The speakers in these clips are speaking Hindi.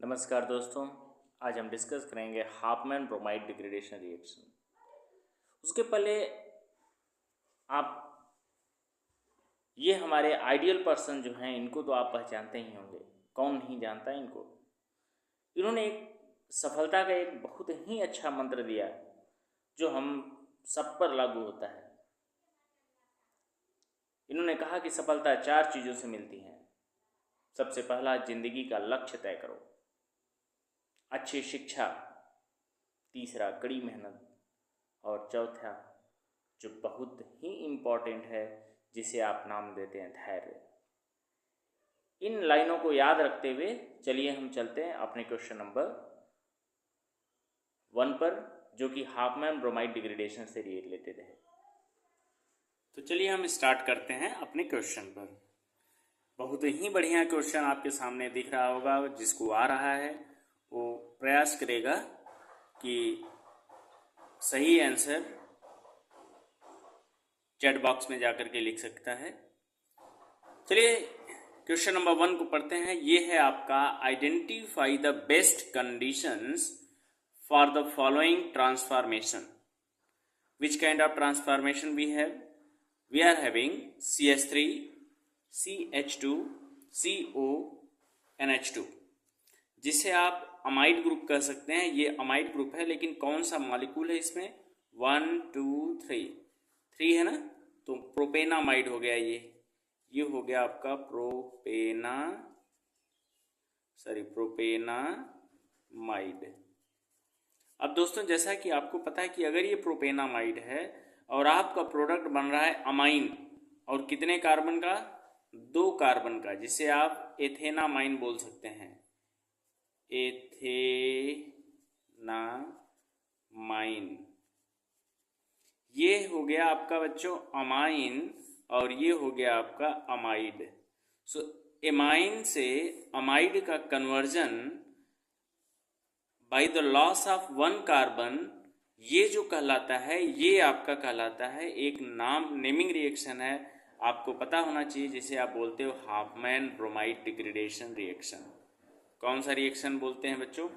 नमस्कार दोस्तों, आज हम डिस्कस करेंगे हाफमैन ब्रोमाइड डिग्रेडेशन रिएक्शन। उसके पहले आप ये हमारे आइडियल पर्सन जो हैं इनको तो आप पहचानते ही होंगे। कौन नहीं जानता है इनको। इन्होंने एक सफलता का एक बहुत ही अच्छा मंत्र दिया जो हम सब पर लागू होता है। इन्होंने कहा कि सफलता 4 चीज़ों से मिलती है। सबसे पहला, जिंदगी का लक्ष्य तय करो। अच्छी शिक्षा, तीसरा कड़ी मेहनत, और चौथा जो बहुत ही इम्पॉर्टेंट है जिसे आप नाम देते हैं धैर्य। इन लाइनों को याद रखते हुए चलिए हम चलते हैं अपने क्वेश्चन नंबर 1 पर, जो कि हाफमैन ब्रोमाइड डिग्रेडेशन से रिलेटेड है। तो चलिए हम स्टार्ट करते हैं अपने क्वेश्चन पर। बहुत ही बढ़िया क्वेश्चन आपके सामने दिख रहा होगा। जिसको आ रहा है वो प्रयास करेगा कि सही आंसर चैट बॉक्स में जाकर के लिख सकता है। चलिए क्वेश्चन नंबर 1 को पढ़ते हैं। ये है आपका, identify the best conditions for the following transformation. Which kind of transformation we have? We are having CH3, CH2, CO, NH2, जिसे आप अमाइड ग्रुप कह सकते हैं। ये अमाइड ग्रुप है, लेकिन कौन सा मॉलिक्यूल है इसमें? 1 2 3 है ना, तो प्रोपेनामाइड हो गया। ये हो गया आपका प्रोपेनामाइड। अब दोस्तों, जैसा कि आपको पता है कि अगर ये प्रोपेनामाइड है और आपका प्रोडक्ट बन रहा है अमाइन, और कितने कार्बन का? 2 कार्बन का, जिसे आप एथेनामाइन बोल सकते हैं। एथेनामाइन, ये हो गया आपका बच्चों अमाइन, और ये हो गया आपका अमाइड। सो एमाइन से अमाइड का conversion by the loss of 1 carbon, ये जो कहलाता है, ये आपका कहलाता है एक नेमिंग रिएक्शन है। आपको पता होना चाहिए, जिसे आप बोलते हो हाफमैन ब्रोमाइड डिग्रेडेशन रिएक्शन। कौन सा रिएक्शन बोलते हैं बच्चों?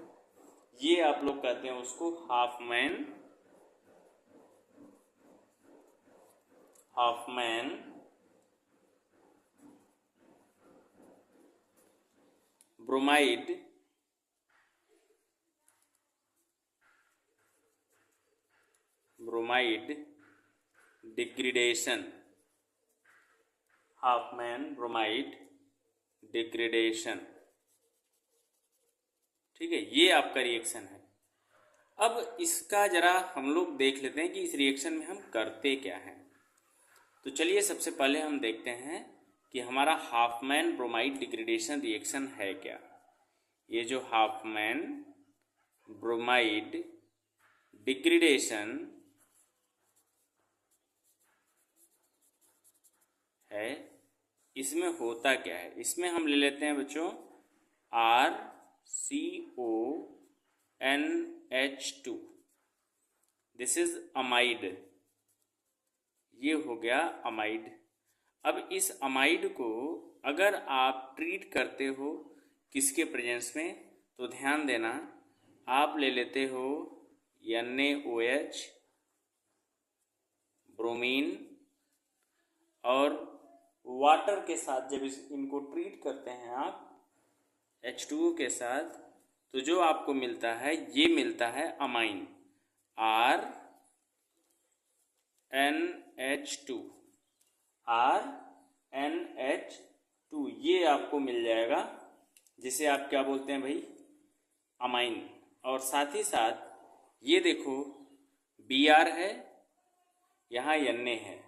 ये आप लोग कहते हैं उसको Hopman bromide degradation. Hopman bromide degradation, ठीक है, ये आपका रिएक्शन है। अब इसका जरा हम लोग देख लेते हैं कि इस रिएक्शन में हम करते क्या हैं। तो चलिए सबसे पहले हम देखते हैं कि हमारा हाफमैन ब्रोमाइड डिग्रेडेशन रिएक्शन है क्या। ये जो हाफमैन ब्रोमाइड डिग्रेडेशन है, इसमें होता क्या है? इसमें हम ले लेते हैं बच्चों RCONH2, दिस इज अमाइड। ये हो गया अमाइड। अब इस अमाइड को अगर आप ट्रीट करते हो किसके प्रेजेंस में, तो ध्यान देना, आप ले लेते हो NaOH, ब्रोमीन, और वाटर के साथ जब इनको ट्रीट करते हैं आप H2O के साथ, तो जो आपको मिलता है, ये मिलता है अमाइन RNH2, ये आपको मिल जाएगा, जिसे आप क्या बोलते हैं भाई? अमाइन। और साथ ही साथ ये देखो Br है, यहाँ Na है,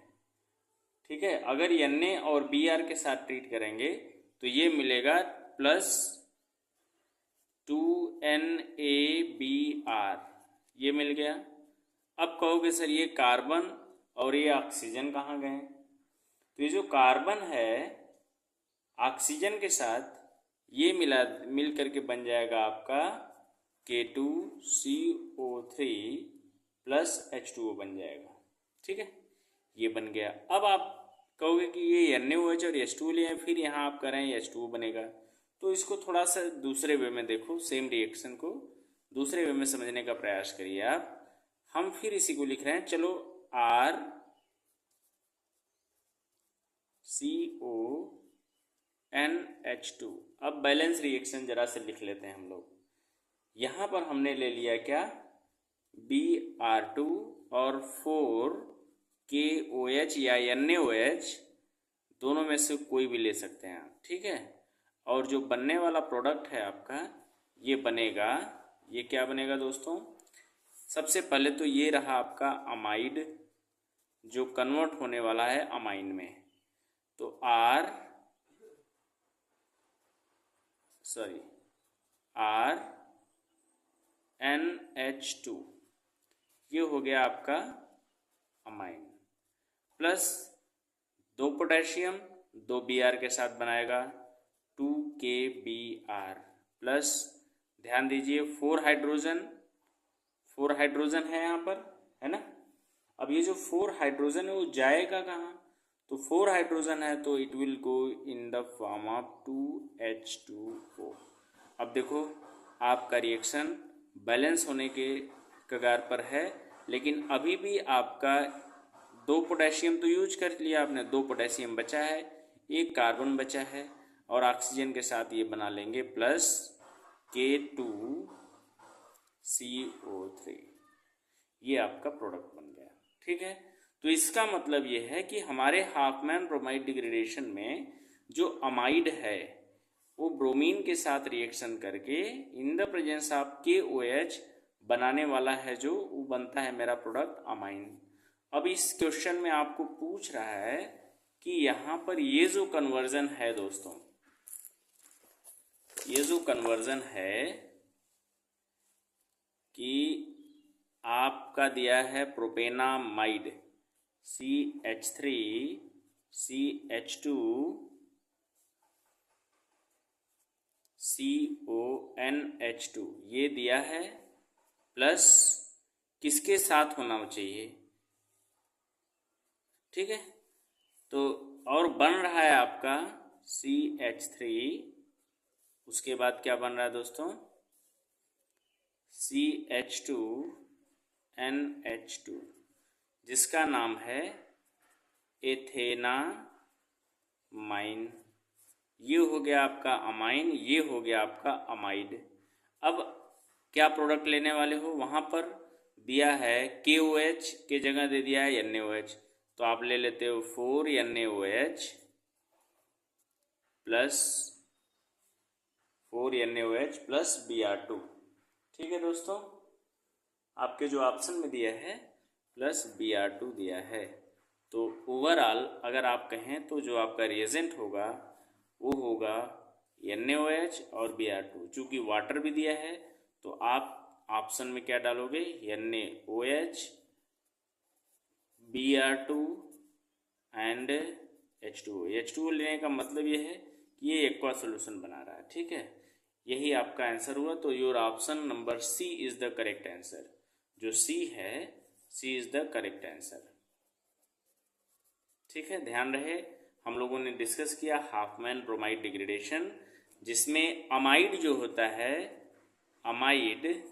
ठीक है। अगर Na और Br के साथ ट्रीट करेंगे तो ये मिलेगा +2NaBr, ये मिल गया। अब कहोगे सर ये कार्बन और ये ऑक्सीजन कहाँ गए? तो ये जो कार्बन है ऑक्सीजन के साथ ये मिल करके बन जाएगा आपका K2CO3 + H2O बन जाएगा, ठीक है, ये बन गया। अब आप कहोगे कि ये NaOH और H2O लिए हैं, फिर यहाँ आप करें H2O बनेगा, तो इसको थोड़ा सा दूसरे वे में देखो, सेम रिएक्शन को दूसरे वे में समझने का प्रयास करिए आप। हम फिर इसी को लिख रहे हैं, चलो R CONH2। अब बैलेंस रिएक्शन जरा से लिख लेते हैं हम लोग। यहाँ पर हमने ले लिया क्या, Br2 और 4KOH या NaOH, दोनों में से कोई भी ले सकते हैं आप, ठीक है। और जो बनने वाला प्रोडक्ट है आपका, ये बनेगा, ये क्या बनेगा दोस्तों, सबसे पहले तो ये रहा आपका अमाइड जो कन्वर्ट होने वाला है अमाइन में। तो RNH2 ये हो गया आपका अमाइन, प्लस 2 पोटेशियम 2 Br के साथ बनाएगा 2KBr, प्लस ध्यान दीजिए 4 हाइड्रोजन है यहाँ पर, है ना। अब ये जो 4 हाइड्रोजन है वो जाएगा कहाँ, तो 4 हाइड्रोजन है तो it will go in the form of 2H2O। अब देखो आपका रिएक्शन बैलेंस होने के कगार पर है, लेकिन अभी भी आपका 2 पोटेशियम तो यूज कर लिया आपने, 2 पोटेशियम बचा है, 1 कार्बन बचा है, और ऑक्सीजन के साथ ये बना लेंगे प्लस K2CO3, ये आपका प्रोडक्ट बन गया, ठीक है। तो इसका मतलब ये है कि हमारे हाफमैन ब्रोमाइड डिग्रेडेशन में जो अमाइड है वो ब्रोमीन के साथ रिएक्शन करके in the presence of KOH बनाने वाला है, जो वो बनता है मेरा प्रोडक्ट अमाइन। अब इस क्वेश्चन में आपको पूछ रहा है कि यहाँ पर ये जो कन्वर्जन है दोस्तों, ये जो कन्वर्जन है कि आपका दिया है प्रोपेनामाइड CH3 CH2 CONH2 ये दिया है, प्लस किसके साथ होना चाहिए, ठीक है। तो और बन रहा है आपका CH3, उसके बाद क्या बन रहा है दोस्तों, CH2NH2 जिसका नाम है एथेनामाइन। ये हो गया आपका अमाइन, ये हो गया आपका अमाइड। अब क्या प्रोडक्ट लेने वाले हो, वहाँ पर दिया है KOH के जगह दे दिया है NaOH, तो आप ले लेते हो 4NaOH प्लस Br2, ठीक है दोस्तों। आपके जो ऑप्शन में दिया है प्लस Br2 दिया है। तो ओवरऑल अगर आप कहें तो जो आपका रिएजेंट होगा वो होगा NaOH और Br2। चूँकि वाटर भी दिया है तो आप ऑप्शन में क्या डालोगे, NaOH Br2 and H2O। H2O लेने का मतलब ये है कि ये एक्वा सोल्यूशन बना रहा है, ठीक है। यही आपका आंसर हुआ। तो your option number C is the correct answer. जो C है, C is the correct answer, ठीक है। ध्यान रहे हम लोगों ने डिस्कस किया हाफमैन ब्रोमाइड डिग्रेडेशन, जिसमें अमाइड जो होता है, अमाइड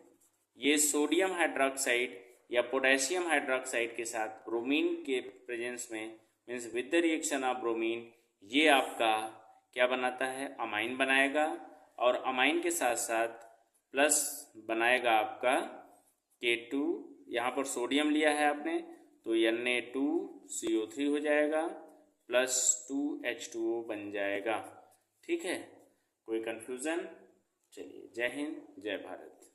ये सोडियम हाइड्रोक्साइड या पोटेशियम हाइड्रोक्साइड के साथ ब्रोमीन के प्रेजेंस में, means with the reaction of bromine, ये आपका क्या बनाता है, अमाइन बनाएगा। और अमाइन के साथ साथ प्लस बनाएगा आपका K2, यहाँ पर सोडियम लिया है आपने तो Na2CO3 हो जाएगा, प्लस 2H2O बन जाएगा, ठीक है। कोई कन्फ्यूज़न? चलिए, जय हिंद, जय भारत।